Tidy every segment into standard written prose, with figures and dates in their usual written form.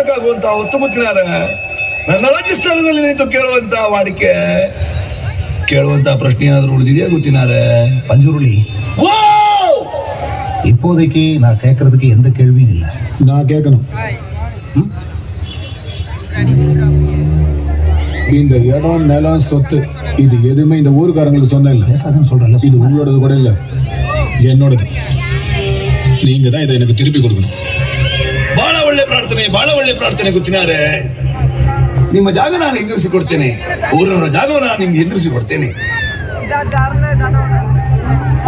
ಕೇಳಕ್ಕಾಗುವಂತ ಹೊತ್ತು ಗೊತ್ತಿನಾರ ನನ್ನ ರಾಜಸ್ಥಾನದಲ್ಲಿ ನಿಂತು ಕೇಳುವಂತ ವಾಡಿಕೆ ಕೇಳುವಂತ ಪ್ರಶ್ನೆ ಏನಾದರೂ ಉಳಿದಿದೆಯಾ ಗೊತ್ತಿನಾರ பஞ்சுருளி இப்போதைக்கு நான் கேட்கறதுக்கு எந்த கேள்வியும் இல்லை. நான் கேட்கணும். இந்த இடம் நிலம் சொத்து இது எதுவுமே இந்த ஊருக்காரங்களுக்கு சொந்தம் இல்லை. பேசாதன்னு சொல்றேன். இது உங்களோடது கூட இல்லை, என்னோடது. நீங்க தான் இதை எனக்கு திருப்பி கொடுக்கணும். ಬಹಳ ಒಳ್ಳೆ ಪ್ರಾರ್ಥನೆ ಗೊತ್ತಿನಾರೆ. ನಿಮ್ಮ ಜಾಗ ನಾನು ಎದುರಿಸಿ ಕೊಡ್ತೇನೆ, ಊರವರ ಜಾಗವನ್ನು ನಾನು ನಿಮ್ಗೆ ಎದುರಿಸಿ ಕೊಡ್ತೇನೆ.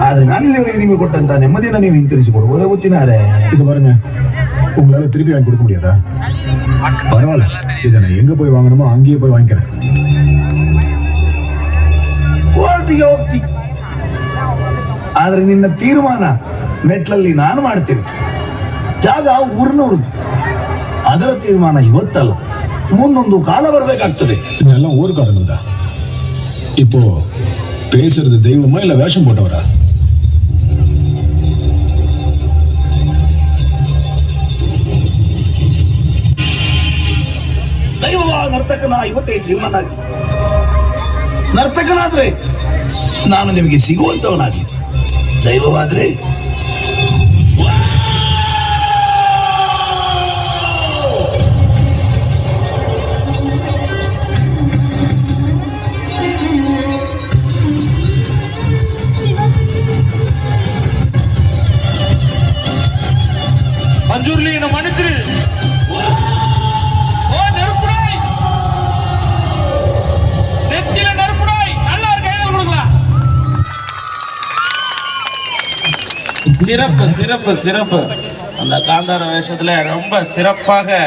ಆದ್ರೆ ನಾನಿಲ್ಲಿವರೆಗೆ ನಿಮಗೆ ಕೊಟ್ಟಂತ ನೆಮ್ಮದಿಯನ್ನು ನೀವು ಹಿಂತಿರಿಸಿ ಕೊಡ್ಬೋದ ಗೊತ್ತಿನಾರೆ. இது பாருங்க, உங்களால திருப்பி வாங்கி கொடுக்க முடியாதா? பரவாயில்ல, இதை நான் எங்க போய் வாங்கணுமோ அங்கேயே போய் வாங்கிக்கிறேன். ಕೋರ್ಟಿಗೆ ಹೋಗ್ತಿ, ಆದ್ರೆ ನಿನ್ನ ತೀರ್ಮಾನ ಮೆಟ್ಲಲ್ಲಿ ನಾನು ಮಾಡ್ತೇನೆ. ಜಾಗ ಊರಿನವ್ರದ್ದು, ಅದರ ತೀರ್ಮಾನ ಇವತ್ತಲ್ಲ, ಮುಂದೊಂದು ಕಾಲ ಬರಬೇಕಾಗ್ತದೆ. இதெல்லாம் ஊருக்காரங்க தான். இப்போ பேசுறது தெய்வமா இல்ல வேஷம் போட்டவரா? ದೈವವ ನರ್ತಕನ ಇವತ್ತೇ ತೀರ್ಮಾನ ಆಗಿ, ನರ್ತಕನಾದ್ರೆ ನಾನು ನಿಮಗೆ ಸಿಗುವಂತವನಾಗಲಿ, ದೈವವಾದ್ರೆ மஞ்சூர்லி என்ன மன்னிச்சிரு. ஓ நெருப்புடாய், நெத்தியில நெருப்புடாய், நல்லா இருக்கு, கைகள் கொடுக்கலாம். சிறப்பு சிறப்பு சிறப்பு. அந்த காந்தார வேஷத்துல ரொம்ப சிறப்பாக